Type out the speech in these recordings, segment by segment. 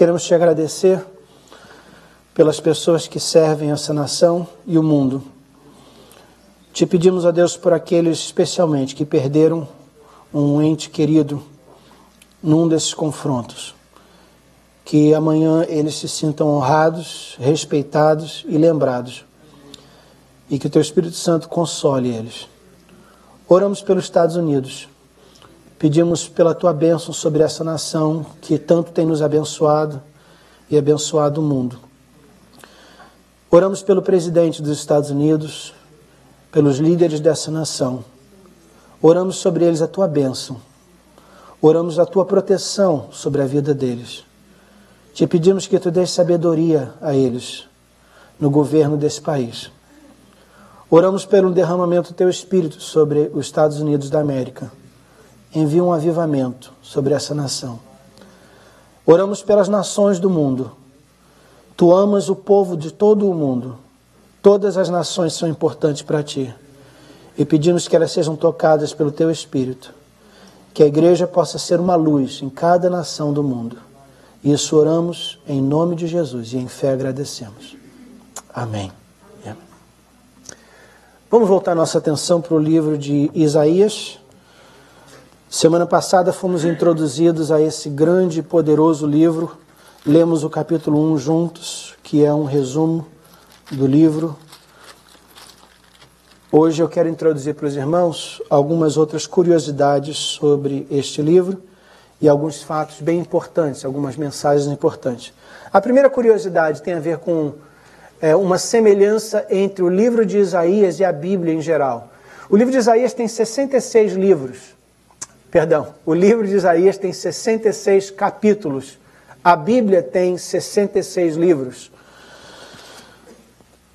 queremos te agradecer pelas pessoas que servem essa nação e o mundo. Te pedimos, ó Deus, por aqueles especialmente que perderam um ente querido num desses confrontos. Que amanhã eles se sintam honrados, respeitados e lembrados. E que o Teu Espírito Santo console eles. Oramos pelos Estados Unidos. Pedimos pela Tua bênção sobre essa nação que tanto tem nos abençoado e abençoado o mundo. Oramos pelo presidente dos Estados Unidos, pelos líderes dessa nação. Oramos sobre eles a Tua bênção. Oramos a Tua proteção sobre a vida deles. Te pedimos que Tu dês sabedoria a eles no governo desse país. Oramos pelo derramamento do Teu Espírito sobre os Estados Unidos da América. Envia um avivamento sobre essa nação. Oramos pelas nações do mundo. Tu amas o povo de todo o mundo. Todas as nações são importantes para Ti. E pedimos que elas sejam tocadas pelo Teu Espírito. Que a igreja possa ser uma luz em cada nação do mundo. E isso oramos em nome de Jesus e em fé agradecemos. Amém. Vamos voltar nossa atenção para o livro de Isaías. Semana passada fomos introduzidos a esse grande e poderoso livro. Lemos o capítulo 1 juntos, que é um resumo do livro. Hoje eu quero introduzir para os irmãos algumas outras curiosidades sobre este livro e alguns fatos bem importantes, algumas mensagens importantes. A primeira curiosidade tem a ver com uma semelhança entre o livro de Isaías e a Bíblia em geral. O livro de Isaías tem 66 livros. O livro de Isaías tem 66 capítulos. A Bíblia tem 66 livros.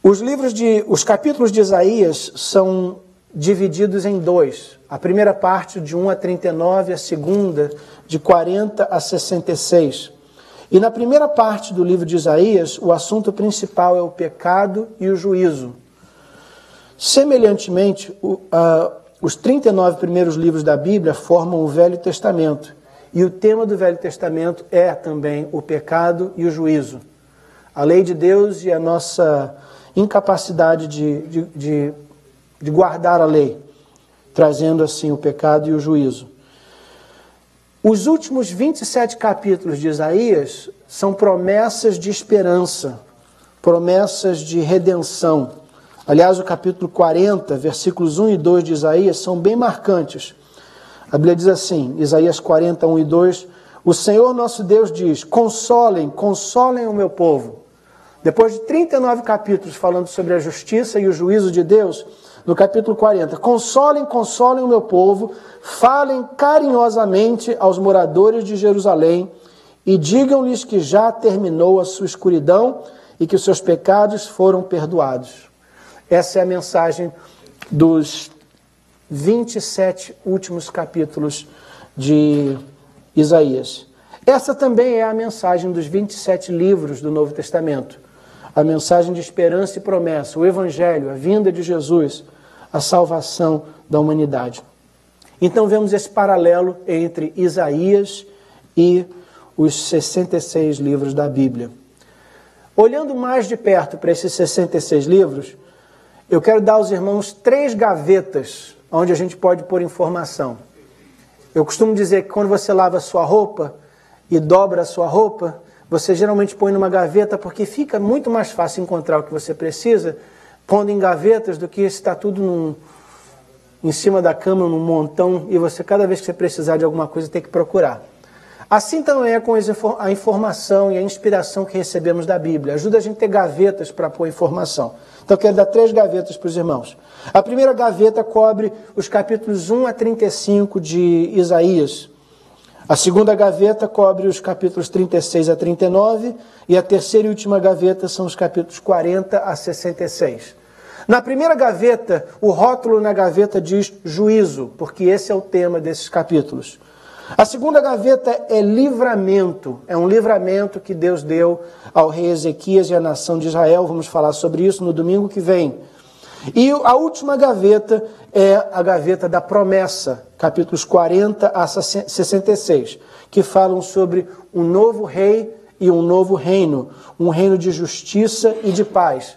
Os capítulos de Isaías são divididos em dois. A primeira parte de 1 a 39, a segunda de 40 a 66. E na primeira parte do livro de Isaías, o assunto principal é o pecado e o juízo. Semelhantemente, os 39 primeiros livros da Bíblia formam o Velho Testamento. E o tema do Velho Testamento é também o pecado e o juízo. A lei de Deus e a nossa incapacidade de guardar a lei, trazendo assim o pecado e o juízo. Os últimos 27 capítulos de Isaías são promessas de esperança, promessas de redenção. Aliás, o capítulo 40, versículos 1 e 2 de Isaías são bem marcantes. A Bíblia diz assim, Isaías 40, 1 e 2, o Senhor nosso Deus diz, consolem o meu povo. Depois de 39 capítulos falando sobre a justiça e o juízo de Deus, no capítulo 40, consolem o meu povo, falem carinhosamente aos moradores de Jerusalém e digam-lhes que já terminou a sua escuridão e que os seus pecados foram perdoados. Essa é a mensagem dos 27 últimos capítulos de Isaías. Essa também é a mensagem dos 27 livros do Novo Testamento. A mensagem de esperança e promessa, o Evangelho, a vinda de Jesus, a salvação da humanidade. Então vemos esse paralelo entre Isaías e os 66 livros da Bíblia. Olhando mais de perto para esses 66 livros, eu quero dar aos irmãos 3 gavetas onde a gente pode pôr informação. Eu costumo dizer que quando você lava a sua roupa e dobra a sua roupa, você geralmente põe numa gaveta porque fica muito mais fácil encontrar o que você precisa pondo em gavetas do que se está tudo em cima da cama, num montão, e você, cada vez que você precisar de alguma coisa, tem que procurar. Assim também é com a informação e a inspiração que recebemos da Bíblia. Ajuda a gente a ter gavetas para pôr informação. Então eu quero dar 3 gavetas para os irmãos. A primeira gaveta cobre os capítulos 1 a 35 de Isaías. A segunda gaveta cobre os capítulos 36 a 39 e a terceira e última gaveta são os capítulos 40 a 66. Na primeira gaveta, o rótulo na gaveta diz juízo, porque esse é o tema desses capítulos. A segunda gaveta é livramento, é um livramento que Deus deu ao rei Ezequias e à nação de Israel. Vamos falar sobre isso no domingo que vem. E a última gaveta é a gaveta da promessa, capítulos 40 a 66, que falam sobre um novo rei e um novo reino, um reino de justiça e de paz.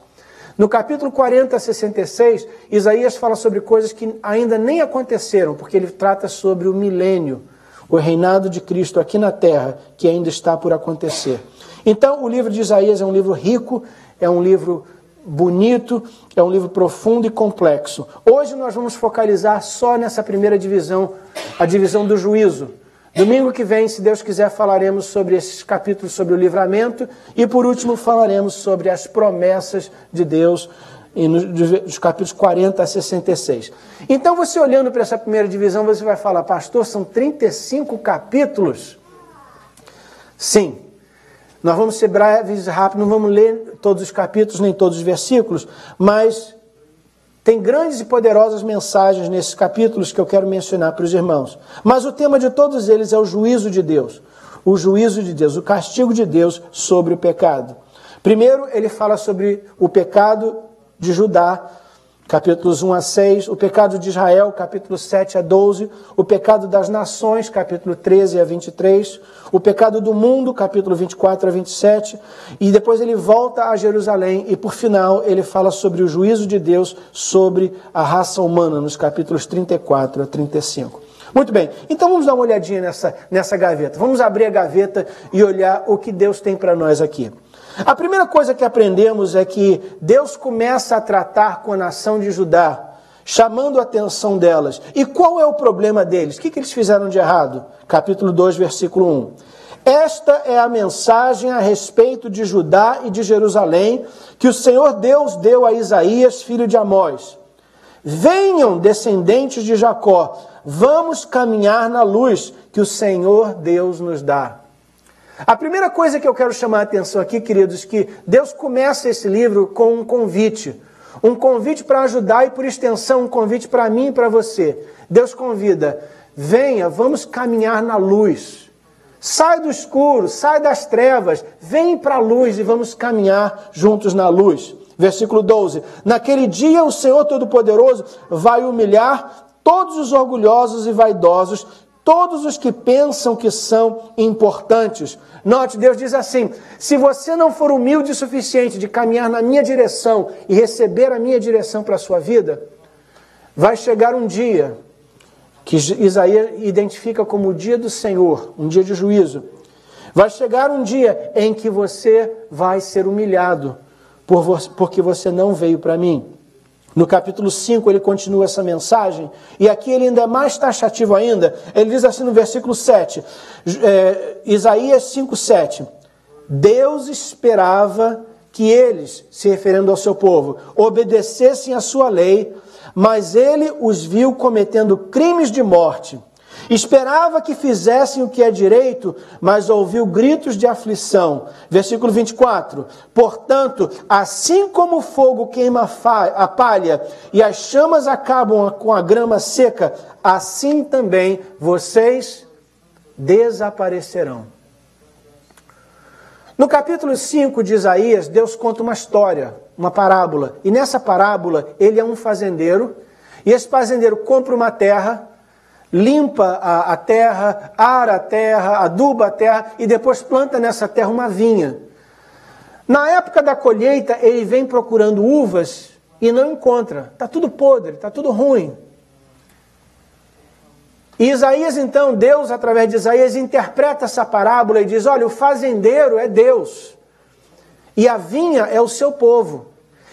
No capítulo 40 a 66, Isaías fala sobre coisas que ainda nem aconteceram, porque ele trata sobre o milênio, o reinado de Cristo aqui na terra, que ainda está por acontecer. Então, o livro de Isaías é um livro rico, é um livro bonito, é um livro profundo e complexo. Hoje nós vamos focalizar só nessa primeira divisão, a divisão do juízo. Domingo que vem, se Deus quiser, falaremos sobre esses capítulos sobre o livramento e, por último, falaremos sobre as promessas de Deus nos capítulos 40 a 66. Então, você olhando para essa primeira divisão, você vai falar, pastor, são 35 capítulos? Sim. Nós vamos ser breves e rápidos, não vamos ler todos os capítulos, nem todos os versículos, mas tem grandes e poderosas mensagens nesses capítulos que eu quero mencionar para os irmãos. Mas o tema de todos eles é o juízo de Deus. O juízo de Deus, o castigo de Deus sobre o pecado. Primeiro, ele fala sobre o pecado de Judá, capítulos 1 a 6, o pecado de Israel, capítulo 7 a 12, o pecado das nações, capítulo 13 a 23, o pecado do mundo, capítulo 24 a 27, e depois ele volta a Jerusalém e, por final, ele fala sobre o juízo de Deus sobre a raça humana, nos capítulos 34 a 35. Muito bem, então vamos dar uma olhadinha nessa gaveta. Vamos abrir a gaveta e olhar o que Deus tem para nós aqui. A primeira coisa que aprendemos é que Deus começa a tratar com a nação de Judá, chamando a atenção delas. E qual é o problema deles? O que eles fizeram de errado? Capítulo 2, versículo 1. Esta é a mensagem a respeito de Judá e de Jerusalém que o Senhor Deus deu a Isaías, filho de Amós. Venham, descendentes de Jacó, vamos caminhar na luz que o Senhor Deus nos dá. A primeira coisa que eu quero chamar a atenção aqui, queridos, que Deus começa esse livro com um convite para ajudar e, por extensão, um convite para mim e para você. Deus convida, venha, vamos caminhar na luz. Sai do escuro, sai das trevas, vem para a luz e vamos caminhar juntos na luz. Versículo 12, naquele dia o Senhor Todo-Poderoso vai humilhar todos os orgulhosos e vaidosos, todos os que pensam que são importantes. Note, Deus diz assim, se você não for humilde o suficiente de caminhar na minha direção e receber a minha direção para a sua vida, vai chegar um dia que Isaías identifica como o dia do Senhor, um dia de juízo. Vai chegar um dia em que você vai ser humilhado porque você não veio para mim. No capítulo 5 ele continua essa mensagem, e aqui ele ainda é mais taxativo ainda, ele diz assim no versículo 7, Isaías 5, 7, Deus esperava que eles, se referindo ao seu povo, obedecessem à sua lei, mas ele os viu cometendo crimes de morte. Esperava que fizessem o que é direito, mas ouviu gritos de aflição. Versículo 24. Portanto, assim como o fogo queima a palha e as chamas acabam com a grama seca, assim também vocês desaparecerão. No capítulo 5 de Isaías, Deus conta uma história, uma parábola. E nessa parábola, ele é um fazendeiro, e esse fazendeiro compra uma terra, limpa a terra, ara a terra, aduba a terra e depois planta nessa terra uma vinha. Na época da colheita, ele vem procurando uvas e não encontra. Está tudo podre, está tudo ruim. E Isaías, então, Deus, através de Isaías, interpreta essa parábola e diz, olha, o fazendeiro é Deus e a vinha é o seu povo.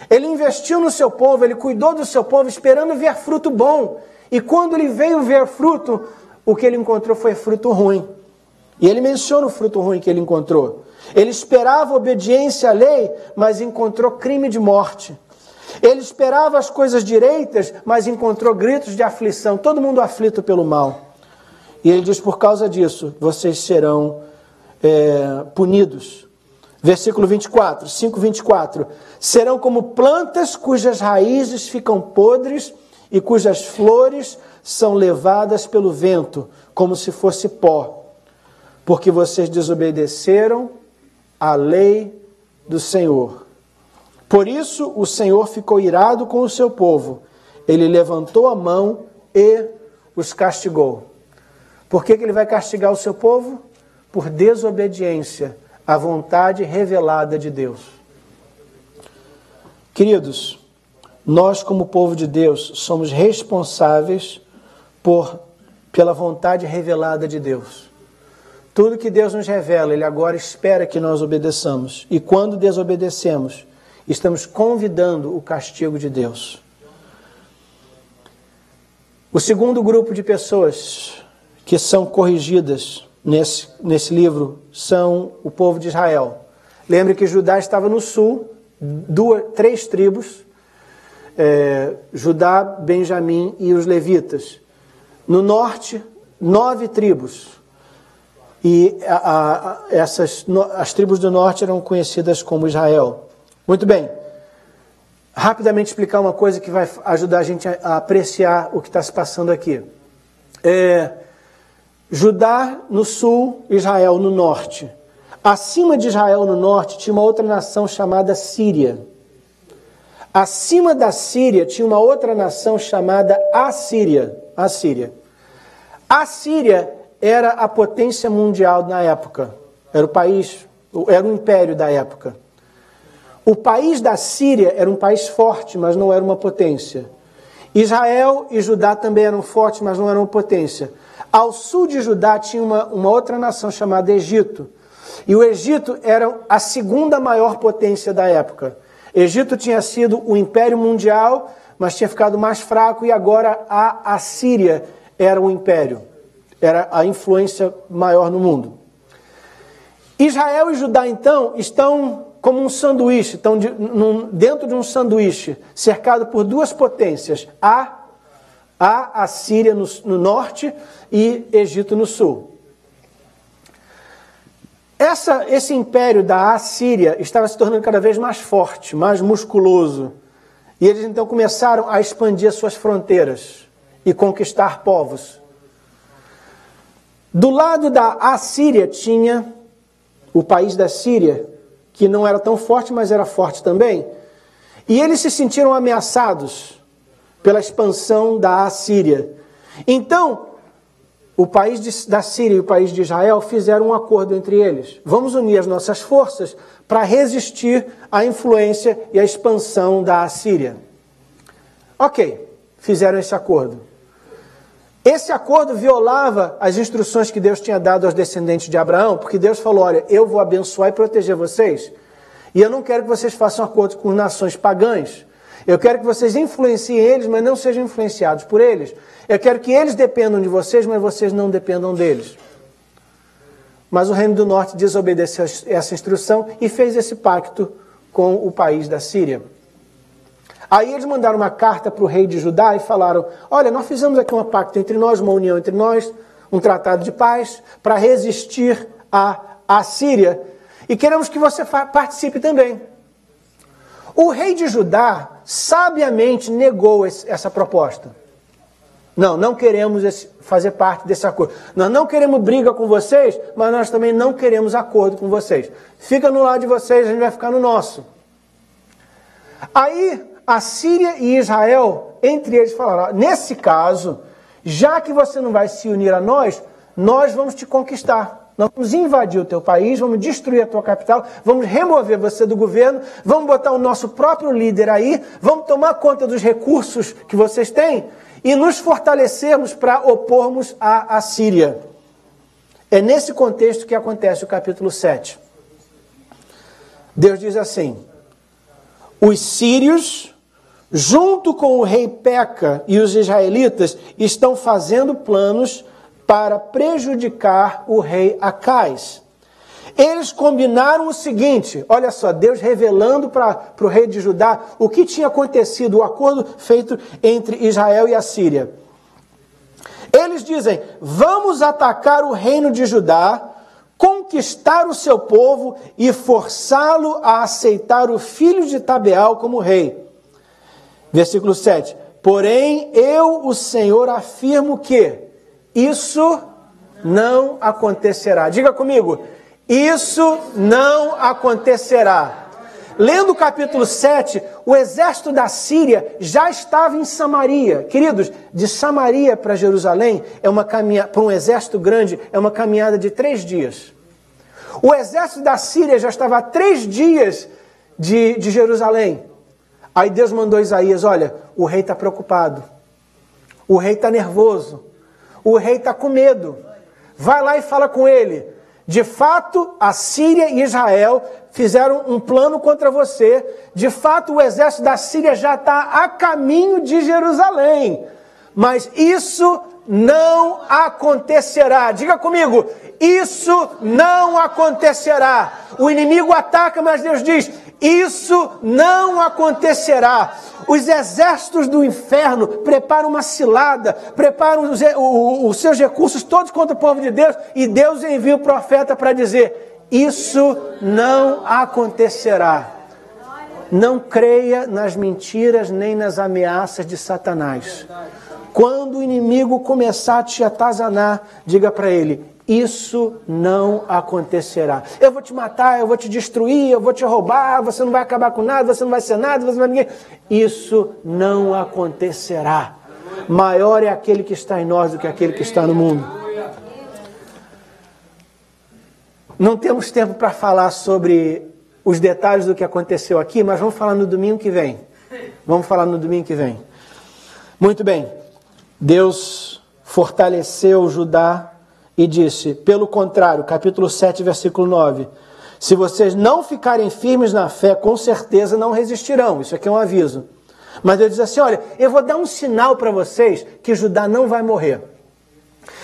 Ele investiu no seu povo, ele cuidou do seu povo esperando ver fruto bom. E quando ele veio ver fruto, o que ele encontrou foi fruto ruim. E ele menciona o fruto ruim que ele encontrou. Ele esperava obediência à lei, mas encontrou crime de morte. Ele esperava as coisas direitas, mas encontrou gritos de aflição. Todo mundo aflito pelo mal. E ele diz, por causa disso, vocês serão punidos. Versículo 24, 5:24. Serão como plantas cujas raízes ficam podres e cujas flores são levadas pelo vento, como se fosse pó, porque vocês desobedeceram à lei do Senhor. Por isso o Senhor ficou irado com o seu povo. Ele levantou a mão e os castigou. Por que ele vai castigar o seu povo? Por desobediência a vontade revelada de Deus. Queridos, nós como povo de Deus somos responsáveis pela vontade revelada de Deus. Tudo que Deus nos revela, Ele agora espera que nós obedeçamos. E quando desobedecemos, estamos convidando o castigo de Deus. O segundo grupo de pessoas que são corrigidas nesse livro são o povo de Israel. Lembre que Judá estava no sul, 3 tribos, Judá, Benjamim e os levitas. No norte, 9 tribos. E as tribos do norte eram conhecidas como Israel. Muito bem. Rapidamente explicar uma coisa que vai ajudar a gente a apreciar o que está se passando aqui. Judá no sul, Israel no norte. Acima de Israel no norte tinha uma outra nação chamada Síria. Acima da Síria tinha uma outra nação chamada Assíria. A Síria era a potência mundial na época. Era o império da época. O país da Síria era um país forte, mas não era uma potência. Israel e Judá também eram fortes, mas não eram uma potência. Ao sul de Judá tinha uma outra nação chamada Egito. E o Egito era a segunda maior potência da época. Egito tinha sido o império mundial, mas tinha ficado mais fraco, e agora a Assíria era o império. Era a influência maior no mundo. Israel e Judá, então, estão como um sanduíche, estão dentro de um sanduíche, cercado por 2 potências, a Assíria no norte e Egito no sul. Esse império da Assíria estava se tornando cada vez mais forte, mais musculoso. E eles então começaram a expandir as suas fronteiras e conquistar povos. Do lado da Assíria tinha o país da Síria, que não era tão forte, mas era forte também. E eles se sentiram ameaçados pela expansão da Assíria. Então, o país da Síria e o país de Israel fizeram um acordo entre eles. Vamos unir as nossas forças para resistir à influência e à expansão da Assíria. Ok, fizeram esse acordo. Esse acordo violava as instruções que Deus tinha dado aos descendentes de Abraão, porque Deus falou, olha, eu vou abençoar e proteger vocês, e eu não quero que vocês façam acordo com nações pagãs. Eu quero que vocês influenciem eles, mas não sejam influenciados por eles. Eu quero que eles dependam de vocês, mas vocês não dependam deles. Mas o Reino do Norte desobedeceu essa instrução e fez esse pacto com o país da Síria. Aí eles mandaram uma carta para o rei de Judá e falaram, olha, nós fizemos aqui um pacto entre nós, uma união entre nós, um tratado de paz, para resistir à Síria, e queremos que você participe também. O rei de Judá sabiamente negou essa proposta. Não queremos fazer parte desse acordo. Nós não queremos briga com vocês, mas nós também não queremos acordo com vocês. Fica no lado de vocês, a gente vai ficar no nosso. Aí, a Síria e Israel, entre eles falaram, nesse caso, já que você não vai se unir a nós vamos te conquistar. Nós vamos invadir o teu país, vamos destruir a tua capital, vamos remover você do governo, vamos botar o nosso próprio líder aí, vamos tomar conta dos recursos que vocês têm e nos fortalecermos para opormos à Síria. É nesse contexto que acontece o capítulo 7. Deus diz assim, os sírios, junto com o rei Peca e os israelitas, estão fazendo planos para prejudicar o rei Acais. Eles combinaram o seguinte, olha só, Deus revelando para o rei de Judá o que tinha acontecido, o acordo feito entre Israel e a Síria. Eles dizem, vamos atacar o reino de Judá, conquistar o seu povo e forçá-lo a aceitar o filho de Tabeal como rei. Versículo 7. Porém, eu, o Senhor, afirmo que isso não acontecerá. Diga comigo, isso não acontecerá. Lendo o capítulo 7, o exército da Síria já estava em Samaria. Queridos, de Samaria para Jerusalém, para um exército grande, é uma caminhada de 3 dias. O exército da Síria já estava a 3 dias de Jerusalém. Aí Deus mandou Isaías, olha, o rei está preocupado, o rei está nervoso, o rei está com medo. Vai lá e fala com ele. De fato, a Síria e Israel fizeram um plano contra você. De fato, o exército da Síria já está a caminho de Jerusalém. Mas isso não acontecerá. Diga comigo, isso não acontecerá. O inimigo ataca, mas Deus diz, isso não acontecerá. Os exércitos do inferno preparam uma cilada, preparam os seus recursos todos contra o povo de Deus, e Deus envia o profeta para dizer, isso não acontecerá. Não creia nas mentiras nem nas ameaças de Satanás. Quando o inimigo começar a te atazanar, diga para ele, isso não acontecerá. Eu vou te matar, eu vou te destruir, eu vou te roubar, você não vai acabar com nada, você não vai ser nada, você não vai ninguém. Isso não acontecerá. Maior é aquele que está em nós do que aquele que está no mundo. Não temos tempo para falar sobre os detalhes do que aconteceu aqui, mas vamos falar no domingo que vem. Vamos falar no domingo que vem. Muito bem. Deus fortaleceu Judá e disse, pelo contrário, capítulo 7, versículo 9, se vocês não ficarem firmes na fé, com certeza não resistirão. Isso aqui é um aviso. Mas Deus diz assim, olha, eu vou dar um sinal para vocês que Judá não vai morrer.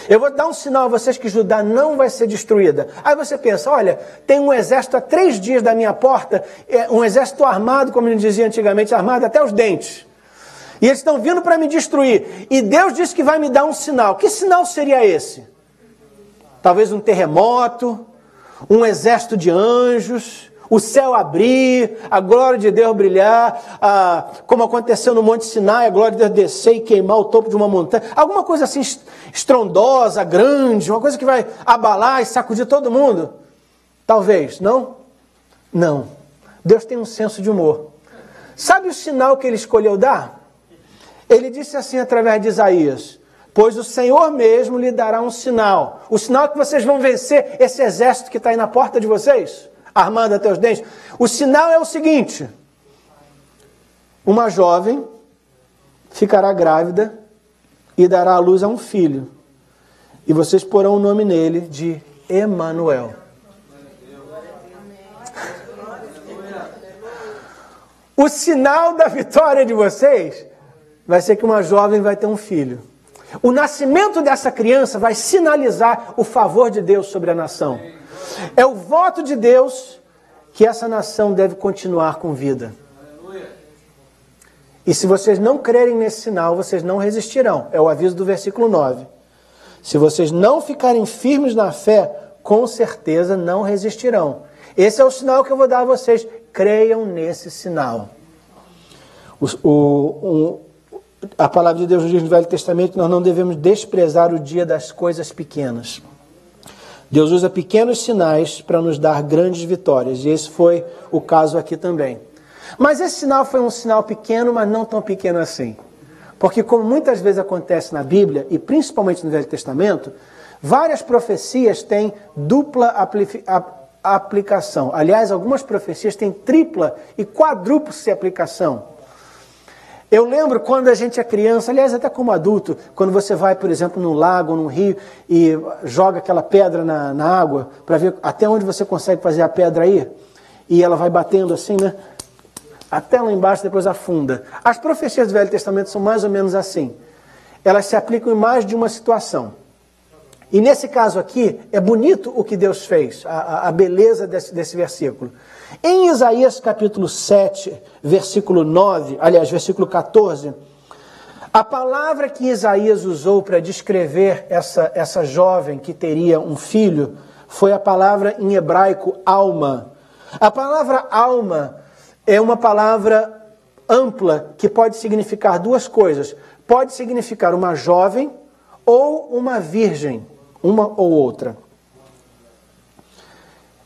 Eu vou dar um sinal a vocês que Judá não vai ser destruída. Aí você pensa, olha, tem um exército a 3 dias da minha porta, um exército armado, como ele dizia antigamente, armado até os dentes. E eles estão vindo para me destruir. E Deus disse que vai me dar um sinal. Que sinal seria esse? Talvez um terremoto, um exército de anjos, o céu abrir, a glória de Deus brilhar, como aconteceu no Monte Sinai, a glória de Deus descer e queimar o topo de uma montanha. Alguma coisa assim estrondosa, grande, uma coisa que vai abalar e sacudir todo mundo. Talvez, não? Não. Deus tem um senso de humor. Sabe o sinal que ele escolheu dar? Ele disse assim através de Isaías, pois o Senhor mesmo lhe dará um sinal. O sinal é que vocês vão vencer esse exército que está aí na porta de vocês, armado até os dentes. O sinal é o seguinte, uma jovem ficará grávida e dará à luz a um filho. E vocês porão o nome nele de Emanuel. O sinal da vitória de vocês vai ser que uma jovem vai ter um filho. O nascimento dessa criança vai sinalizar o favor de Deus sobre a nação. É o voto de Deus que essa nação deve continuar com vida. E se vocês não crerem nesse sinal, vocês não resistirão. É o aviso do versículo 9. Se vocês não ficarem firmes na fé, com certeza não resistirão. Esse é o sinal que eu vou dar a vocês. Creiam nesse sinal. A palavra de Deus diz no Velho Testamento que nós não devemos desprezar o dia das coisas pequenas. Deus usa pequenos sinais para nos dar grandes vitórias. E esse foi o caso aqui também. Mas esse sinal foi um sinal pequeno, mas não tão pequeno assim. Porque como muitas vezes acontece na Bíblia, e principalmente no Velho Testamento, várias profecias têm dupla aplicação. Aliás, algumas profecias têm tripla e quadrúplice aplicação. Eu lembro quando a gente é criança, aliás, até como adulto, quando você vai, por exemplo, num lago ou num rio e joga aquela pedra na água para ver até onde você consegue fazer a pedra ir, e ela vai batendo assim, né? Até lá embaixo, depois afunda. As profecias do Velho Testamento são mais ou menos assim. Elas se aplicam em mais de uma situação. E nesse caso aqui, é bonito o que Deus fez, a beleza desse versículo. Em Isaías capítulo 7, versículo 9, aliás, versículo 14, a palavra que Isaías usou para descrever essa jovem que teria um filho foi a palavra em hebraico alma. A palavra alma é uma palavra ampla que pode significar duas coisas. Pode significar uma jovem ou uma virgem, uma ou outra.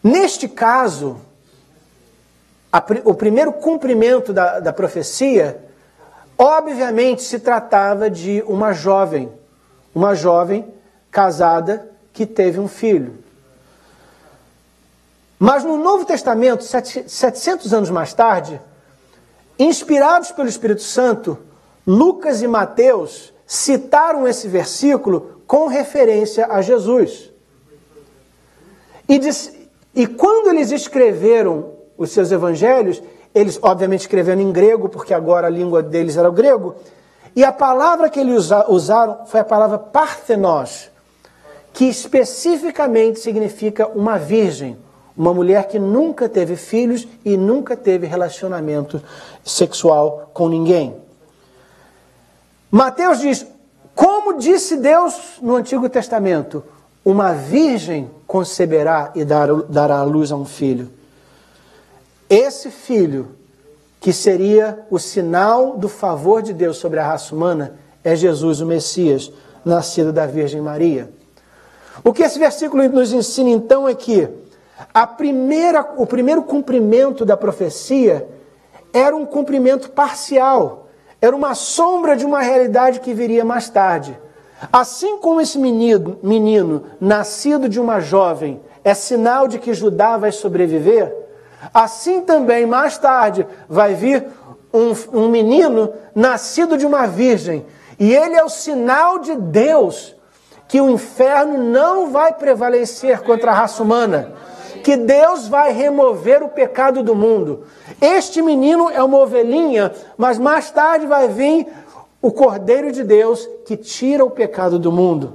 Neste caso, o primeiro cumprimento da profecia, obviamente se tratava de uma jovem casada que teve um filho. Mas no Novo Testamento, 700 anos mais tarde, inspirados pelo Espírito Santo, Lucas e Mateus citaram esse versículo com referência a Jesus. E quando eles escreveram os seus evangelhos, eles obviamente escreveram em grego, porque agora a língua deles era o grego, e a palavra que eles usaram foi a palavra parthenos, que especificamente significa uma virgem, uma mulher que nunca teve filhos e nunca teve relacionamento sexual com ninguém. Mateus diz, como disse Deus no Antigo Testamento, uma virgem conceberá e dará à luz a um filho. Esse filho, que seria o sinal do favor de Deus sobre a raça humana, é Jesus, o Messias, nascido da Virgem Maria. O que esse versículo nos ensina então é que o primeiro cumprimento da profecia era um cumprimento parcial, era uma sombra de uma realidade que viria mais tarde. Assim como esse menino nascido de uma jovem é sinal de que Judá vai sobreviver, assim também mais tarde vai vir um menino nascido de uma virgem, e ele é o sinal de Deus que o inferno não vai prevalecer contra a raça humana, que Deus vai remover o pecado do mundo. Este menino é uma ovelhinha, mas mais tarde vai vir o Cordeiro de Deus que tira o pecado do mundo.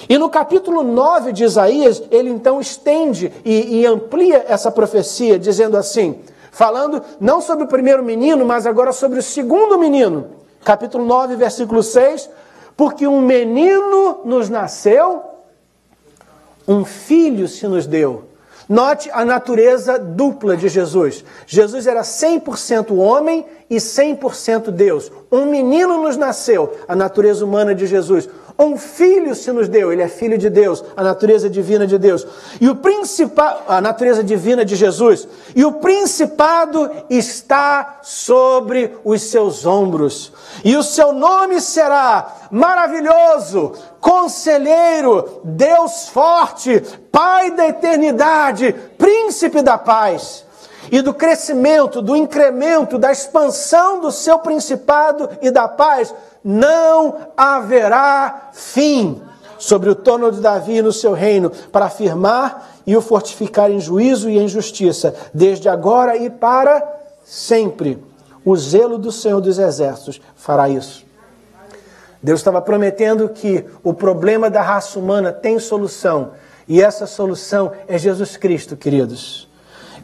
E no capítulo 9 de Isaías, ele então estende e amplia essa profecia, dizendo assim, falando não sobre o primeiro menino, mas agora sobre o segundo menino. Capítulo 9, versículo 6, porque um menino nos nasceu, um filho se nos deu. Note a natureza dupla de Jesus. Jesus era 100% homem e 100% Deus. Um menino nos nasceu, a natureza humana de Jesus. Um filho se nos deu, ele é filho de Deus, a natureza divina de Deus. E o principado, a natureza divina de Jesus. E o principado está sobre os seus ombros. E o seu nome será Maravilhoso, Conselheiro, Deus Forte, Pai da Eternidade, Príncipe da Paz. E do crescimento, do incremento, da expansão do seu principado e da paz, não haverá fim sobre o trono de Davi e no seu reino, para afirmar e o fortificar em juízo e em justiça, desde agora e para sempre. O zelo do Senhor dos Exércitos fará isso. Deus estava prometendo que o problema da raça humana tem solução, e essa solução é Jesus Cristo, queridos.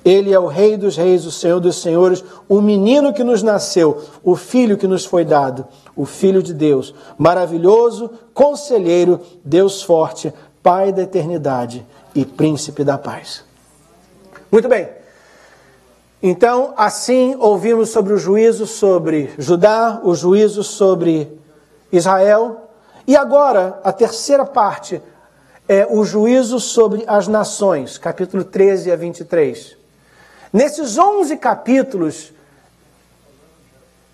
Ele é o Rei dos Reis, o Senhor dos Senhores, o menino que nos nasceu, o Filho que nos foi dado, o Filho de Deus, maravilhoso, Conselheiro, Deus forte, Pai da eternidade e Príncipe da paz. Muito bem. Então, assim ouvimos sobre o juízo sobre Judá, o juízo sobre Israel, e agora a terceira parte é o juízo sobre as nações, capítulo 13 a 23. Nesses 11 capítulos,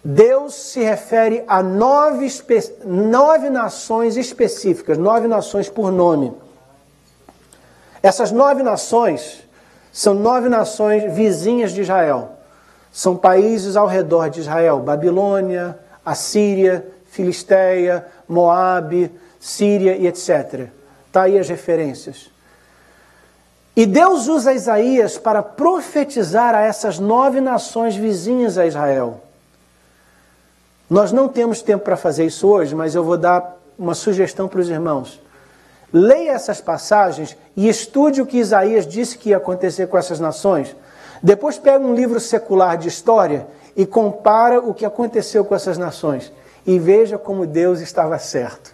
Deus se refere a 9 nações específicas, 9 nações por nome. Essas 9 nações são 9 nações vizinhas de Israel. São países ao redor de Israel: Babilônia, Assíria, Filisteia, Moabe, Síria e etc. Está aí as referências. E Deus usa Isaías para profetizar a essas 9 nações vizinhas a Israel. Nós não temos tempo para fazer isso hoje, mas eu vou dar uma sugestão para os irmãos. Leia essas passagens e estude o que Isaías disse que ia acontecer com essas nações. Depois pega um livro secular de história e compara o que aconteceu com essas nações. E veja como Deus estava certo.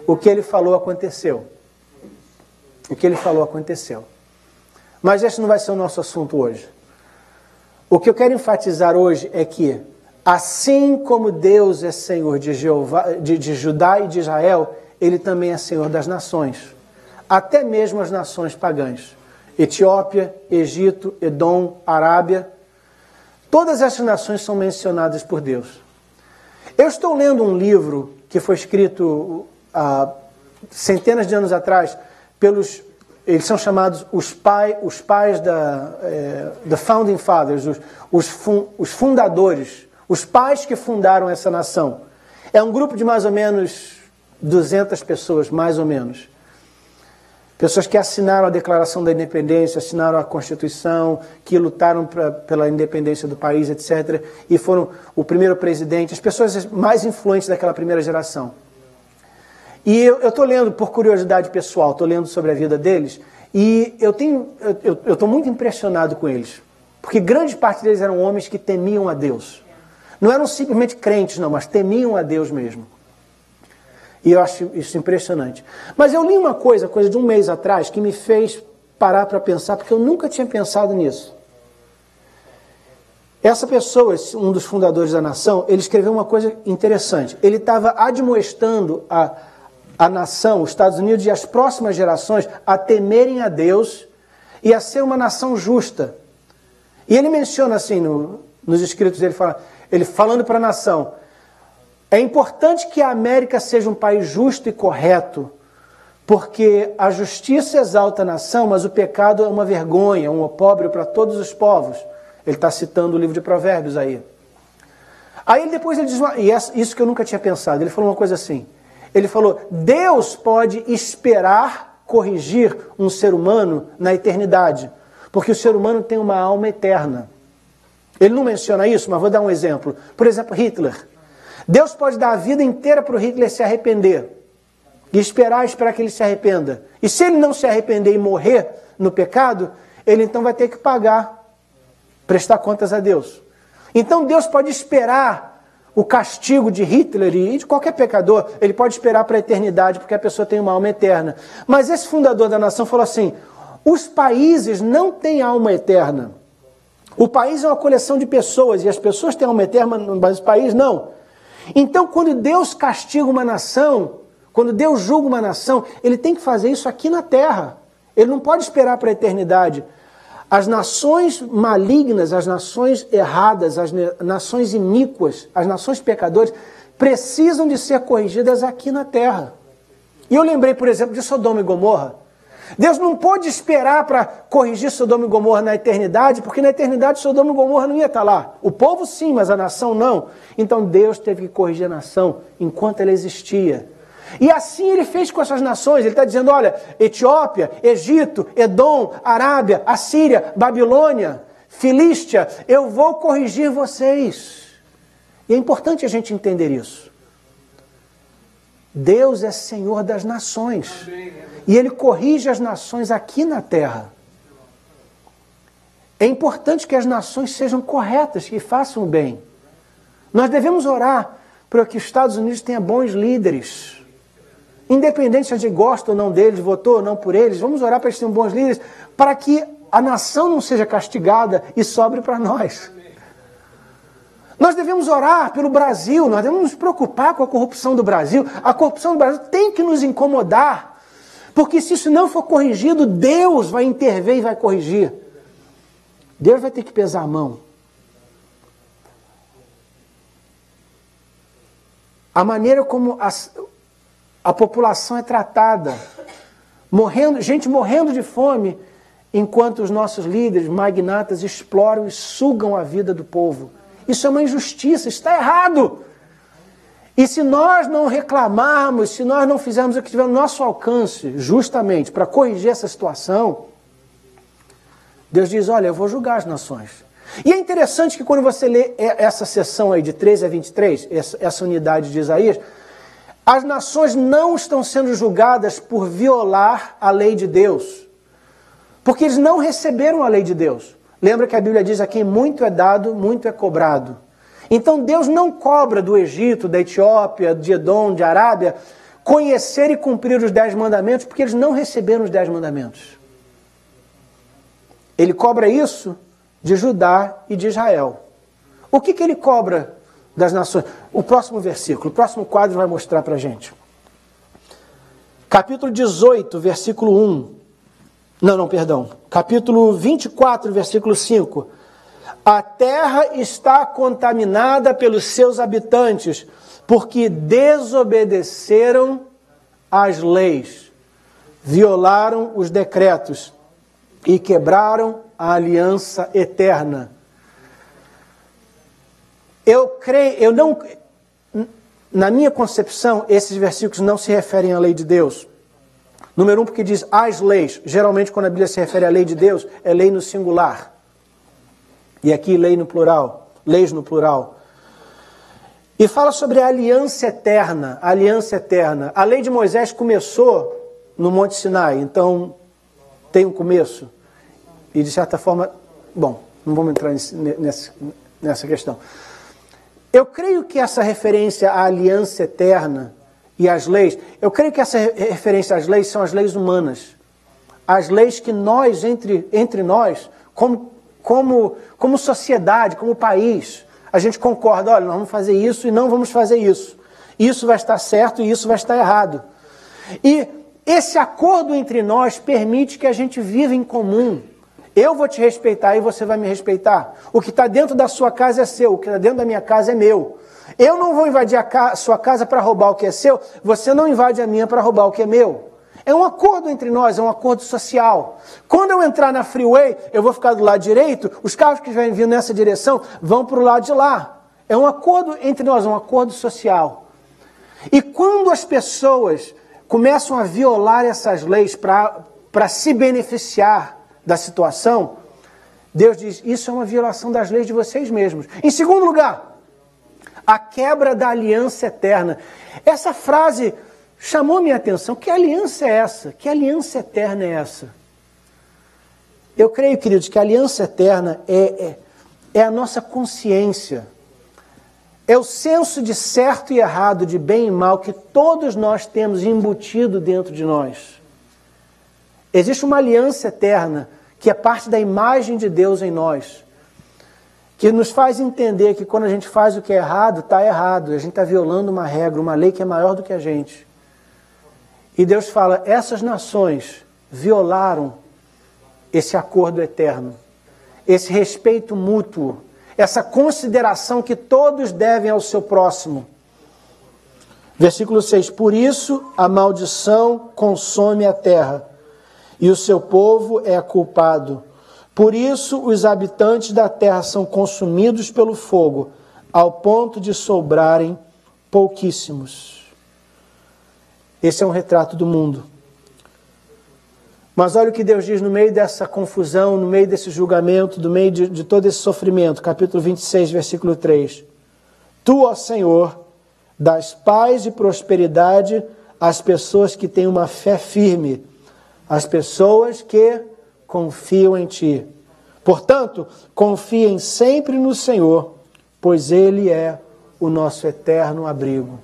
O que ele falou aconteceu. O que ele falou aconteceu. Mas esse não vai ser o nosso assunto hoje. O que eu quero enfatizar hoje é que, assim como Deus é Senhor de Judá e de Israel, Ele também é Senhor das nações. Até mesmo as nações pagãs. Etiópia, Egito, Edom, Arábia. Todas essas nações são mencionadas por Deus. Eu estou lendo um livro que foi escrito há centenas de anos atrás pelos eles são chamados os pais da Founding Fathers, os fundadores, os pais que fundaram essa nação. É um grupo de mais ou menos 200 pessoas, mais ou menos. Pessoas que assinaram a Declaração da Independência, assinaram a Constituição, que lutaram pela independência do país, etc. E foram o primeiro presidente, as pessoas mais influentes daquela primeira geração. E eu estou lendo, por curiosidade pessoal, estou lendo sobre a vida deles, e eu estou muito impressionado com eles. Porque grande parte deles eram homens que temiam a Deus. Não eram simplesmente crentes, não, mas temiam a Deus mesmo. E eu acho isso impressionante. Mas eu li uma coisa de um mês atrás, que me fez parar para pensar, porque eu nunca tinha pensado nisso. Essa pessoa, um dos fundadores da nação, ele escreveu uma coisa interessante. Ele estava admoestando a nação, os Estados Unidos e as próximas gerações a temerem a Deus e a ser uma nação justa. E ele menciona assim, nos escritos dele, ele falando para a nação, é importante que a América seja um país justo e correto, porque a justiça exalta a nação, mas o pecado é uma vergonha, um opróbrio para todos os povos. Ele está citando o livro de Provérbios aí. Aí depois ele diz, isso que eu nunca tinha pensado, ele falou uma coisa assim, ele falou, Deus pode esperar corrigir um ser humano na eternidade, porque o ser humano tem uma alma eterna. Ele não menciona isso, mas vou dar um exemplo. Por exemplo, Hitler. Deus pode dar a vida inteira para o Hitler se arrepender. E esperar que ele se arrependa. E se ele não se arrepender e morrer no pecado, ele então vai ter que pagar, prestar contas a Deus. Então Deus pode esperar o castigo de Hitler e de qualquer pecador, ele pode esperar para a eternidade, porque a pessoa tem uma alma eterna. Mas esse fundador da nação falou assim, os países não têm alma eterna. O país é uma coleção de pessoas, e as pessoas têm alma eterna, mas o país não. Então, quando Deus castiga uma nação, quando Deus julga uma nação, ele tem que fazer isso aqui na terra. Ele não pode esperar para a eternidade. As nações malignas, as nações erradas, as nações iníquas, as nações pecadoras, precisam de ser corrigidas aqui na terra. E eu lembrei, por exemplo, de Sodoma e Gomorra. Deus não pôde esperar para corrigir Sodoma e Gomorra na eternidade, porque na eternidade Sodoma e Gomorra não ia estar lá. O povo sim, mas a nação não. Então Deus teve que corrigir a nação enquanto ela existia. E assim ele fez com essas nações. Ele está dizendo, olha, Etiópia, Egito, Edom, Arábia, Assíria, Babilônia, Filístia, eu vou corrigir vocês. E é importante a gente entender isso. Deus é Senhor das nações. E Ele corrige as nações aqui na terra. É importante que as nações sejam corretas, que façam o bem. Nós devemos orar para que os Estados Unidos tenham bons líderes. Independente se a gente gosta ou não deles, votou ou não por eles, vamos orar para eles terem bons líderes, para que a nação não seja castigada e sobre para nós. Nós devemos orar pelo Brasil, nós devemos nos preocupar com a corrupção do Brasil. A corrupção do Brasil tem que nos incomodar, porque se isso não for corrigido, Deus vai intervir e vai corrigir. Deus vai ter que pesar a mão. A maneira como a população é tratada, gente morrendo de fome, enquanto os nossos líderes, magnatas, exploram e sugam a vida do povo. Isso é uma injustiça, está errado. E se nós não reclamarmos, se nós não fizermos o que tiver no nosso alcance, justamente, para corrigir essa situação, Deus diz, olha, eu vou julgar as nações. E é interessante que quando você lê essa seção aí de 13 a 23, essa unidade de Isaías, as nações não estão sendo julgadas por violar a lei de Deus, porque eles não receberam a lei de Deus. Lembra que a Bíblia diz, a quem muito é dado, muito é cobrado. Então Deus não cobra do Egito, da Etiópia, de Edom, de Arábia, conhecer e cumprir os 10 mandamentos, porque eles não receberam os 10 mandamentos. Ele cobra isso de Judá e de Israel. O que ele cobra das nações? O próximo versículo, o próximo quadro vai mostrar para a gente. Capítulo 18, versículo 1. Capítulo 24, versículo 5. A terra está contaminada pelos seus habitantes, porque desobedeceram às leis. violaram os decretos e quebraram a aliança eterna. Na minha concepção, esses versículos não se referem à lei de Deus. Número 1, porque diz as leis. Geralmente, quando a Bíblia se refere à lei de Deus, é lei no singular. E aqui, lei no plural. Leis no plural. E fala sobre a aliança eterna. A aliança eterna. A lei de Moisés começou no Monte Sinai. Então, tem um começo. E, de certa forma... Bom, não vamos entrar nessa questão. Eu creio que essa referência à aliança eterna e às leis, eu creio que essa referência às leis são as leis humanas. As leis que nós, entre nós, como sociedade, como país, a gente concorda, olha, nós vamos fazer isso e não vamos fazer isso. Isso vai estar certo e isso vai estar errado. E esse acordo entre nós permite que a gente viva em comum. Eu vou te respeitar e você vai me respeitar. O que está dentro da sua casa é seu, o que está dentro da minha casa é meu. Eu não vou invadir a sua casa para roubar o que é seu, você não invade a minha para roubar o que é meu. É um acordo entre nós, é um acordo social. Quando eu entrar na freeway, eu vou ficar do lado direito, os carros que vêm vindo nessa direção vão para o lado de lá. É um acordo entre nós, um acordo social. E quando as pessoas começam a violar essas leis para se beneficiar da situação, Deus diz, isso é uma violação das leis de vocês mesmos. Em segundo lugar, a quebra da aliança eterna. Essa frase chamou minha atenção. Que aliança é essa? Que aliança eterna é essa? Eu creio, queridos, que a aliança eterna é a nossa consciência. É o senso de certo e errado, de bem e mal, que todos nós temos embutido dentro de nós. Existe uma aliança eterna que é parte da imagem de Deus em nós, que nos faz entender que quando a gente faz o que é errado, está errado. A gente está violando uma regra, uma lei que é maior do que a gente. E Deus fala, essas nações violaram esse acordo eterno, esse respeito mútuo, essa consideração que todos devem ao seu próximo. Versículo 6, por isso a maldição consome a terra, e o seu povo é culpado. Por isso os habitantes da terra são consumidos pelo fogo, ao ponto de sobrarem pouquíssimos. Esse é um retrato do mundo. Mas olha o que Deus diz no meio dessa confusão, no meio desse julgamento, no meio de todo esse sofrimento. Capítulo 26, versículo 3. Tu, ó Senhor, dás paz e prosperidade às pessoas que têm uma fé firme, às pessoas que confiam em Ti. Portanto, confiem sempre no Senhor, pois Ele é o nosso eterno abrigo.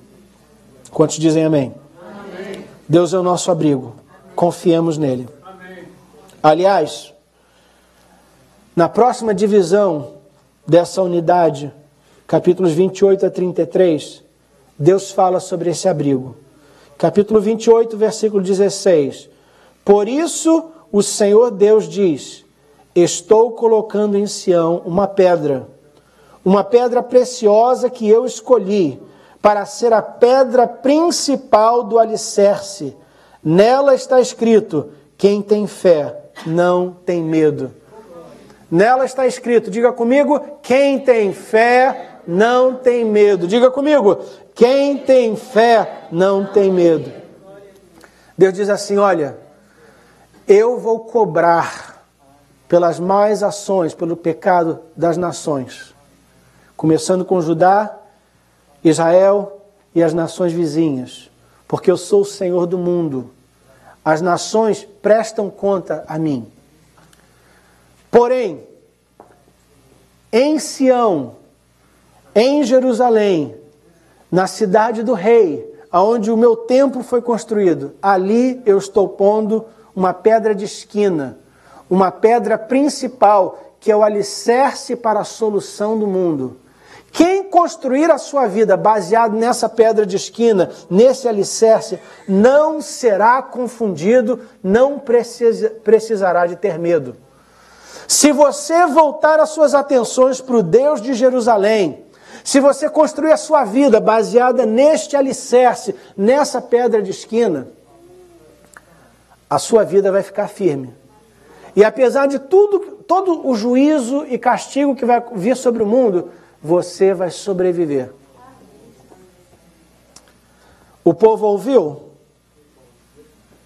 Quantos dizem amém? Amém. Deus é o nosso abrigo. Confiemos nele. Amém. Aliás, na próxima divisão dessa unidade, capítulos 28 a 33, Deus fala sobre esse abrigo. Capítulo 28, versículo 16. Por isso o Senhor Deus diz, estou colocando em Sião uma pedra preciosa que eu escolhi, para ser a pedra principal do alicerce. Nela está escrito, quem tem fé não tem medo. Nela está escrito, diga comigo, quem tem fé não tem medo. Diga comigo, quem tem fé não tem medo. Deus diz assim, olha, eu vou cobrar pelas más ações, pelo pecado das nações. Começando com Judá, Israel e as nações vizinhas. Porque eu sou o Senhor do mundo. As nações prestam conta a mim. Porém, em Sião, em Jerusalém, na cidade do rei, onde o meu templo foi construído, ali eu estou pondo uma pedra de esquina, uma pedra principal, que é o alicerce para a solução do mundo. Quem construir a sua vida baseado nessa pedra de esquina, nesse alicerce, não será confundido, não precisará de ter medo. Se você voltar as suas atenções para o Deus de Jerusalém, se você construir a sua vida baseada neste alicerce, nessa pedra de esquina, a sua vida vai ficar firme. E apesar de todo o juízo e castigo que vai vir sobre o mundo, você vai sobreviver. O povo ouviu?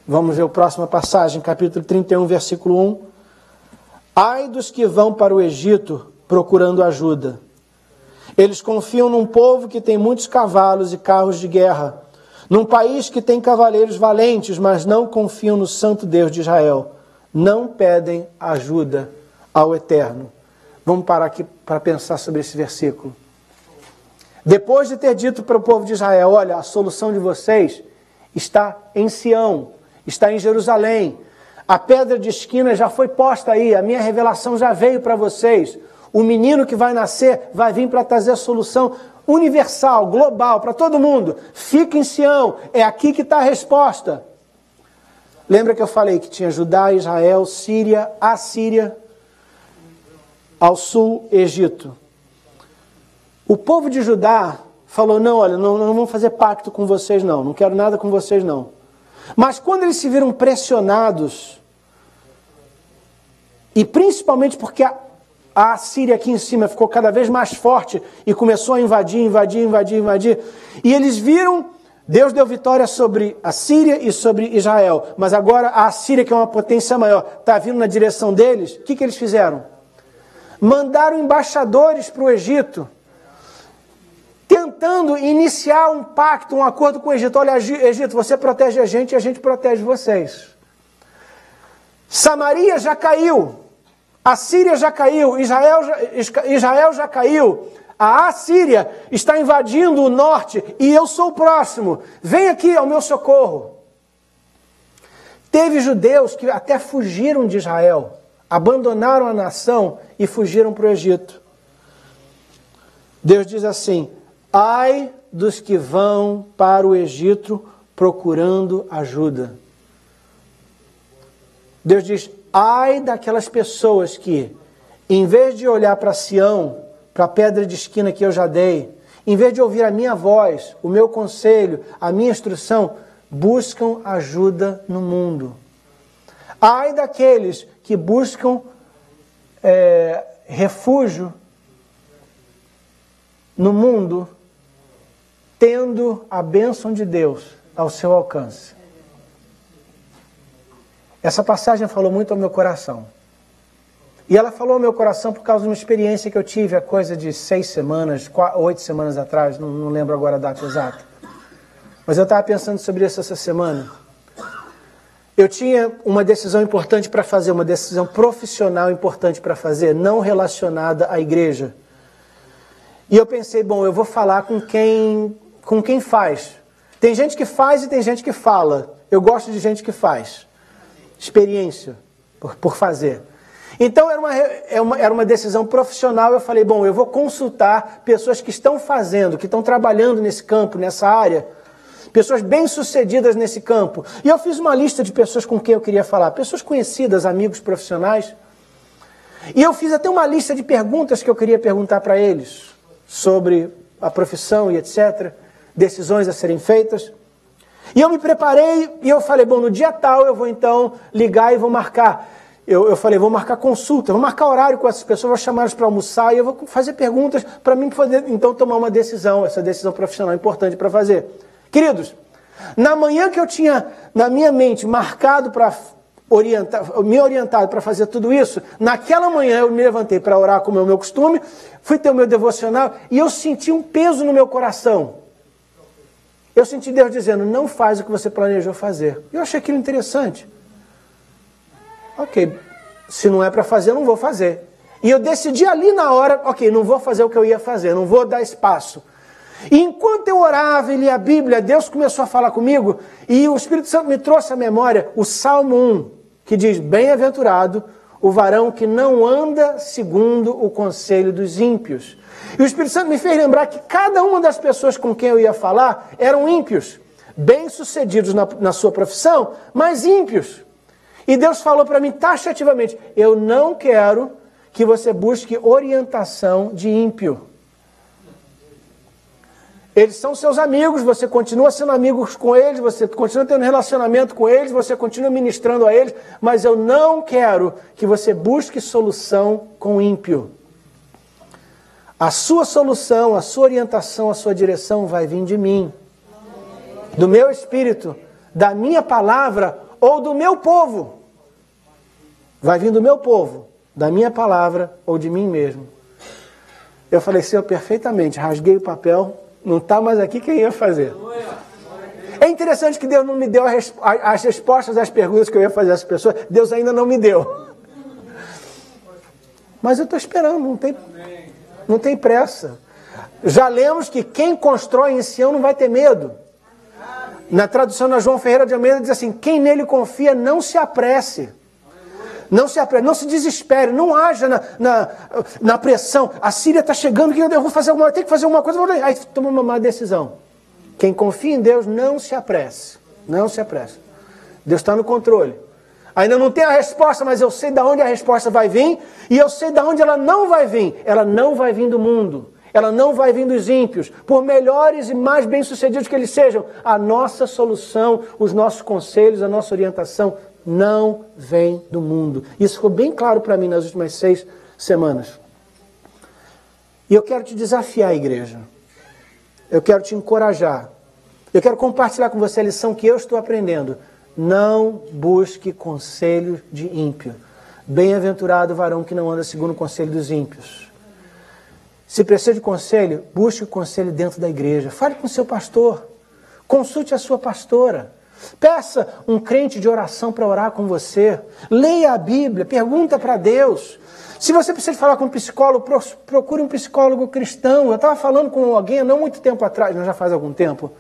Vamos ver a próxima passagem, capítulo 31, versículo 1. Ai dos que vão para o Egito procurando ajuda. Eles confiam num povo que tem muitos cavalos e carros de guerra, num país que tem cavaleiros valentes, mas não confiam no Santo Deus de Israel. Não pedem ajuda ao Eterno. Vamos parar aqui para pensar sobre esse versículo. Depois de ter dito para o povo de Israel, olha, a solução de vocês está em Sião, está em Jerusalém. A pedra de esquina já foi posta aí, a minha revelação já veio para vocês. O menino que vai nascer vai vir para trazer a solução universal, global, para todo mundo. Fica em Sião, é aqui que está a resposta. Lembra que eu falei que tinha Judá, Israel, Síria, Assíria, ao sul, Egito. O povo de Judá falou, não, olha, não vamos fazer pacto com vocês não quero nada com vocês não. Mas quando eles se viram pressionados, e principalmente porque a Síria aqui em cima ficou cada vez mais forte e começou a invadir, e eles viram, Deus deu vitória sobre a Síria e sobre Israel, mas agora a Síria, que é uma potência maior, está vindo na direção deles. O que eles fizeram? Mandaram embaixadores para o Egito, tentando iniciar um pacto, um acordo com o Egito. Olha, Egito, você protege a gente e a gente protege vocês. Samaria já caiu, a Síria já caiu, Israel já caiu, a Assíria está invadindo o norte e eu sou o próximo. Vem aqui ao meu socorro. Teve judeus que até fugiram de Israel, abandonaram a nação e fugiram para o Egito. Deus diz assim, ai dos que vão para o Egito procurando ajuda. Deus diz, ai daquelas pessoas que, em vez de olhar para Sião, para a pedra de esquina que eu já dei, em vez de ouvir a minha voz, o meu conselho, a minha instrução, buscam ajuda no mundo. Ai daqueles que buscam refúgio no mundo, tendo a bênção de Deus ao seu alcance. Essa passagem falou muito ao meu coração. E ela falou ao meu coração por causa de uma experiência que eu tive há coisa de 6 semanas, 8 semanas atrás, não lembro agora a data exata. Mas eu estava pensando sobre isso essa semana. Eu tinha uma decisão importante para fazer, uma decisão profissional importante para fazer, não relacionada à igreja. E eu pensei, bom, eu vou falar com quem faz. Tem gente que faz e tem gente que fala. Eu gosto de gente que faz. Experiência por fazer. Então era uma decisão profissional. Eu falei, bom, eu vou consultar pessoas que estão fazendo, que estão trabalhando nesse campo, nessa área, pessoas bem-sucedidas nesse campo. E eu fiz uma lista de pessoas com quem eu queria falar, pessoas conhecidas, amigos profissionais. E eu fiz até uma lista de perguntas que eu queria perguntar para eles, sobre a profissão e etc., decisões a serem feitas. E eu me preparei e eu falei, bom, no dia tal eu vou então ligar e vou marcar. Eu falei, vou marcar consulta, vou marcar horário com essas pessoas, vou chamá-las para almoçar e eu vou fazer perguntas para mim poder então tomar uma decisão, essa decisão profissional importante para fazer. Queridos, na manhã que eu tinha na minha mente marcado para me orientado para fazer tudo isso, naquela manhã eu me levantei para orar como é o meu costume, fui ter o meu devocional e eu senti um peso no meu coração. Eu senti Deus dizendo, não faz o que você planejou fazer. Eu achei aquilo interessante. Ok, se não é para fazer, eu não vou fazer. E eu decidi ali na hora, ok, não vou fazer o que eu ia fazer, não vou dar espaço. E enquanto eu orava e lia a Bíblia, Deus começou a falar comigo e o Espírito Santo me trouxe à memória o Salmo 1, que diz, bem-aventurado o varão que não anda segundo o conselho dos ímpios. E o Espírito Santo me fez lembrar que cada uma das pessoas com quem eu ia falar eram ímpios, bem-sucedidos na sua profissão, mas ímpios. E Deus falou para mim taxativamente, eu não quero que você busque orientação de ímpio. Eles são seus amigos, você continua sendo amigos com eles, você continua tendo relacionamento com eles, você continua ministrando a eles, mas eu não quero que você busque solução com o ímpio. A sua solução, a sua orientação, a sua direção vai vir de mim, do meu espírito, da minha palavra ou do meu povo. Vai vir do meu povo, da minha palavra ou de mim mesmo. Eu falei, Senhor, perfeitamente, rasguei o papel, não está mais aqui, quem ia fazer? É interessante que Deus não me deu as respostas às perguntas que eu ia fazer às pessoas. Deus ainda não me deu. Mas eu estou esperando, não tem pressa. Já lemos que quem constrói em Sião não vai ter medo. Na tradução da João Ferreira de Almeida diz assim, quem nele confia não se apresse. Não se apresse, não se desespere, não haja na pressão. A Síria está chegando, eu vou fazer eu tenho que fazer alguma coisa, aí toma uma má decisão. Quem confia em Deus não se apresse. Não se apresse. Deus está no controle. Ainda não tem a resposta, mas eu sei de onde a resposta vai vir e eu sei de onde ela não vai vir. Ela não vai vir do mundo. Ela não vai vir dos ímpios. Por melhores e mais bem-sucedidos que eles sejam, a nossa solução, os nossos conselhos, a nossa orientação não vem do mundo. Isso ficou bem claro para mim nas últimas 6 semanas. E eu quero te desafiar, igreja. Eu quero te encorajar. Eu quero compartilhar com você a lição que eu estou aprendendo. Não busque conselho de ímpio. Bem-aventurado o varão que não anda segundo o conselho dos ímpios. Se precisa de conselho, busque o conselho dentro da igreja. Fale com o seu pastor. Consulte a sua pastora. Peça um crente de oração para orar com você. Leia a Bíblia, pergunta para Deus. Se você precisa falar com um psicólogo, procure um psicólogo cristão. Eu estava falando com alguém há não muito tempo atrás, já faz algum tempo,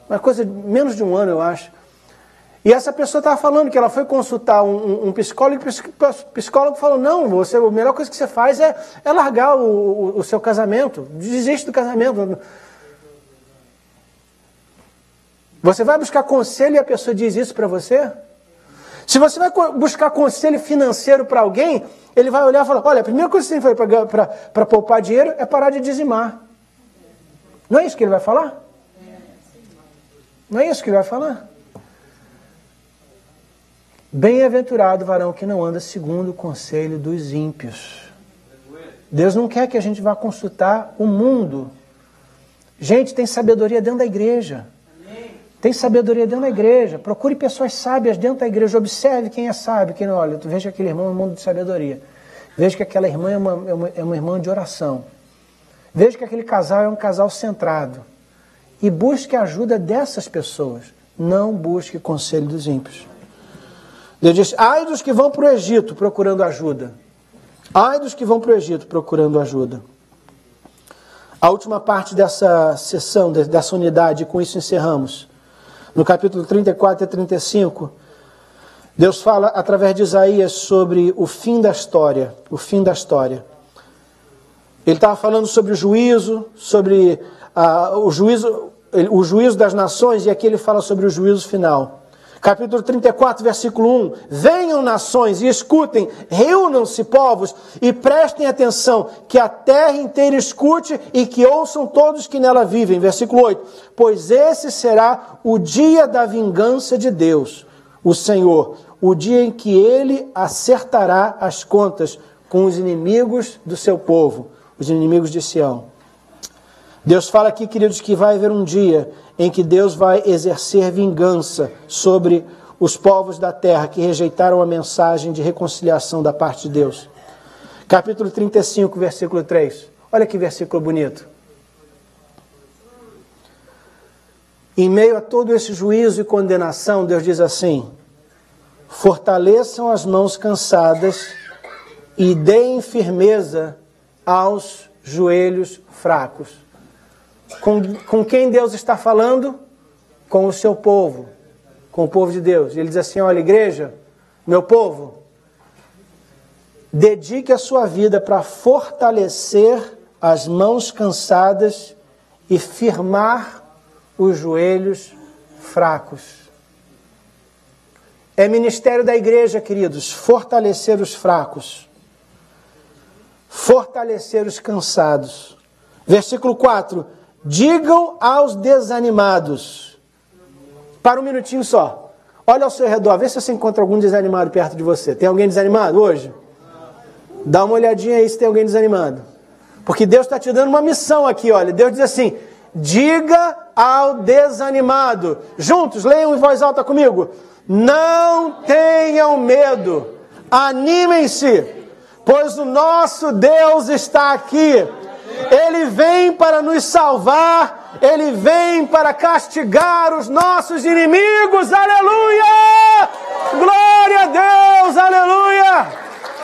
uma coisa menos de um ano eu acho. E essa pessoa estava falando que ela foi consultar um psicólogo e o psicólogo falou, não, a melhor coisa que você faz é largar o seu casamento, desiste do casamento. Você vai buscar conselho e a pessoa diz isso para você? Se você vai buscar conselho financeiro para alguém, ele vai olhar e falar, olha, a primeira coisa que você tem que fazer para poupar dinheiro é parar de dizimar. Não é isso que ele vai falar? Não é isso que ele vai falar? Bem-aventurado o varão que não anda segundo o conselho dos ímpios. Deus não quer que a gente vá consultar o mundo. Gente, tem sabedoria dentro da igreja. Tem sabedoria dentro da igreja. Procure pessoas sábias dentro da igreja. Observe quem é sábio, quem não. Olha, tu veja que aquele irmão é um irmão de sabedoria. Veja que aquela irmã é uma irmã de oração. Veja que aquele casal é um casal centrado. E busque a ajuda dessas pessoas. Não busque conselho dos ímpios. Deus diz, ai dos que vão para o Egito procurando ajuda. Ai dos que vão para o Egito procurando ajuda. A última parte dessa sessão, dessa unidade, com isso encerramos. No capítulo 34 e 35, Deus fala através de Isaías sobre o fim da história. O fim da história. Ele estava falando sobre o juízo, sobre o juízo das nações, e aqui ele fala sobre o juízo final. Capítulo 34, versículo 1. Venham nações e escutem, reúnam-se povos e prestem atenção, que a terra inteira escute e que ouçam todos que nela vivem. Versículo 8. Pois esse será o dia da vingança de Deus, o Senhor, o dia em que ele acertará as contas com os inimigos do seu povo, os inimigos de Sião. Deus fala aqui, queridos, que vai haver um dia em que Deus vai exercer vingança sobre os povos da terra que rejeitaram a mensagem de reconciliação da parte de Deus. Capítulo 35, versículo 3. Olha que versículo bonito. Em meio a todo esse juízo e condenação, Deus diz assim, fortaleçam as mãos cansadas e deem firmeza aos joelhos fracos. Com quem Deus está falando? Com o seu povo, com o povo de Deus. Ele diz assim, olha, igreja, meu povo, dedique a sua vida para fortalecer as mãos cansadas e firmar os joelhos fracos. É ministério da igreja, queridos, fortalecer os fracos, fortalecer os cansados. Versículo 4. digam aos desanimados. Para um minutinho só. Olha ao seu redor, vê se você encontra algum desanimado perto de você. Tem alguém desanimado hoje? Dá uma olhadinha aí se tem alguém desanimado. Porque Deus está te dando uma missão aqui, olha. Deus diz assim, diga ao desanimado. Juntos, leiam em voz alta comigo. Não tenham medo, animem-se, pois o nosso Deus está aqui. Ele vem para nos salvar, Ele vem para castigar os nossos inimigos. Aleluia! Glória a Deus! Aleluia!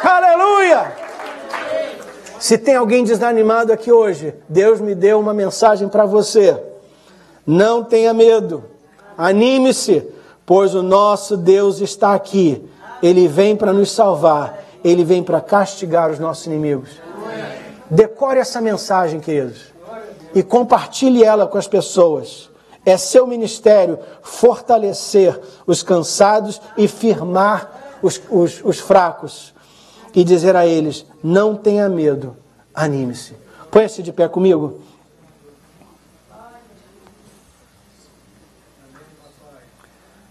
Aleluia! Se tem alguém desanimado aqui hoje, Deus me deu uma mensagem para você. Não tenha medo, anime-se, pois o nosso Deus está aqui. Ele vem para nos salvar, Ele vem para castigar os nossos inimigos. Decore essa mensagem, queridos, e compartilhe ela com as pessoas. É seu ministério fortalecer os cansados e firmar os fracos. E dizer a eles, não tenha medo, anime-se. Põe-se de pé comigo.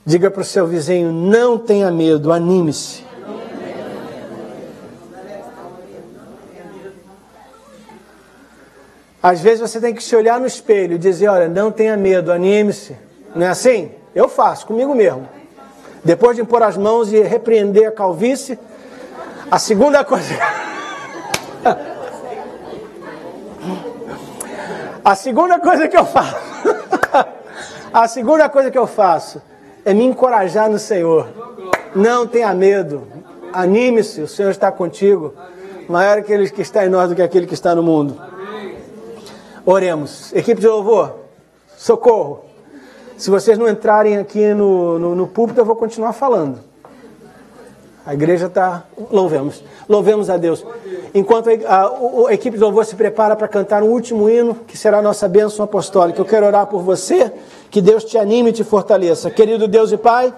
Diga para o seu vizinho, não tenha medo, anime-se. Às vezes você tem que se olhar no espelho e dizer, olha, não tenha medo, anime-se. Não é assim? Eu faço, comigo mesmo. Depois de impor as mãos e repreender a calvície, a segunda coisa... A segunda coisa que eu faço... A segunda coisa que eu faço é me encorajar no Senhor. Não tenha medo, anime-se, o Senhor está contigo. Maior é aquele que está em nós do que aquele que está no mundo. Oremos. Equipe de louvor, socorro. Se vocês não entrarem aqui no púlpito, eu vou continuar falando. A igreja está... Louvemos a Deus. Enquanto a equipe de louvor se prepara para cantar um último hino, que será a nossa bênção apostólica, eu quero orar por você, que Deus te anime e te fortaleça. Querido Deus e Pai,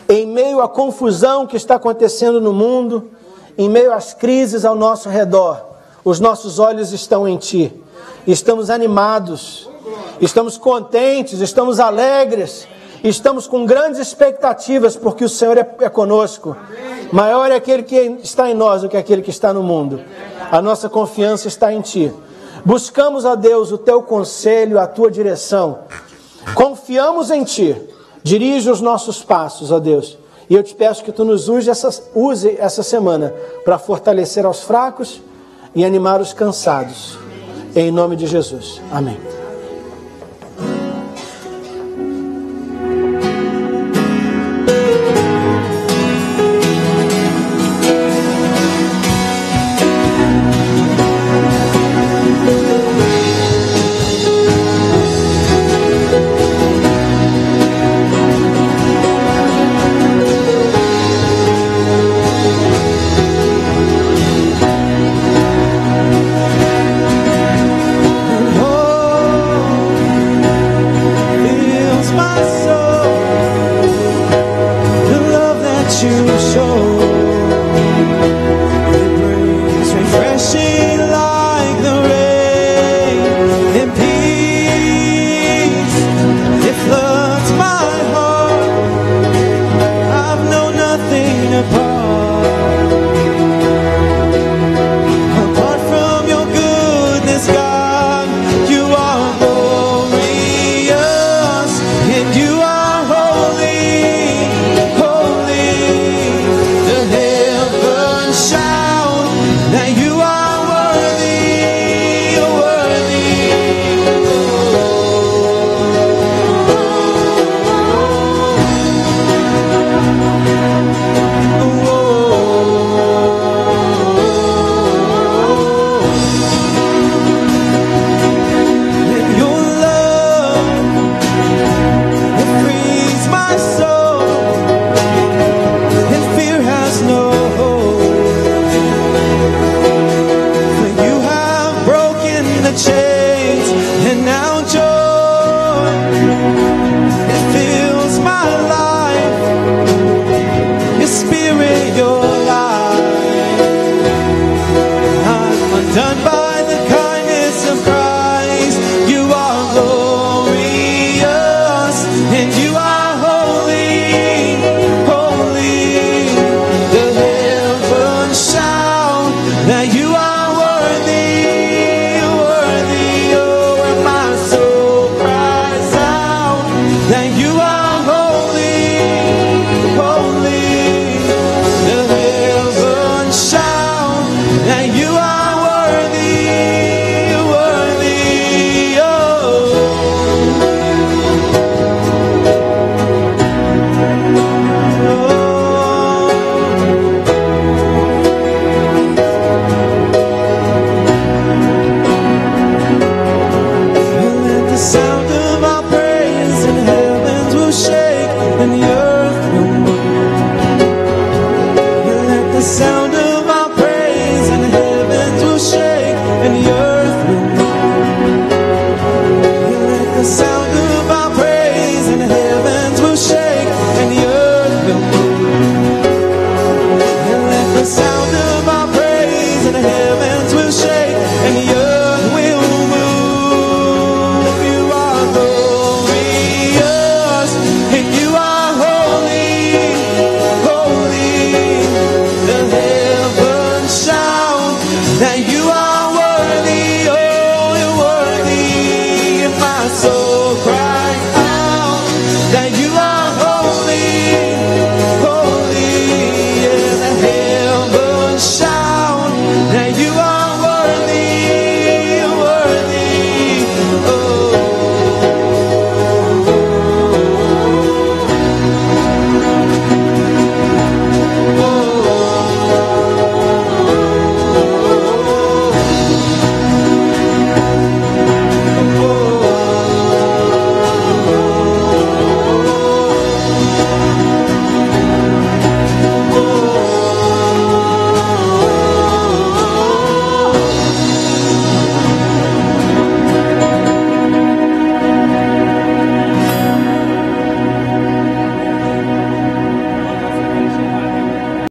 em meio à confusão que está acontecendo no mundo, em meio às crises ao nosso redor, os nossos olhos estão em Ti. Estamos animados, estamos contentes, estamos alegres, estamos com grandes expectativas, porque o Senhor é conosco. Maior é aquele que está em nós do que aquele que está no mundo. A nossa confiança está em Ti. Buscamos, a Deus, o Teu conselho, a Tua direção. Confiamos em Ti. Dirige os nossos passos, ó Deus. E eu te peço que Tu nos use essa semana para fortalecer aos fracos e animar os cansados. Em nome de Jesus. Amém. Done by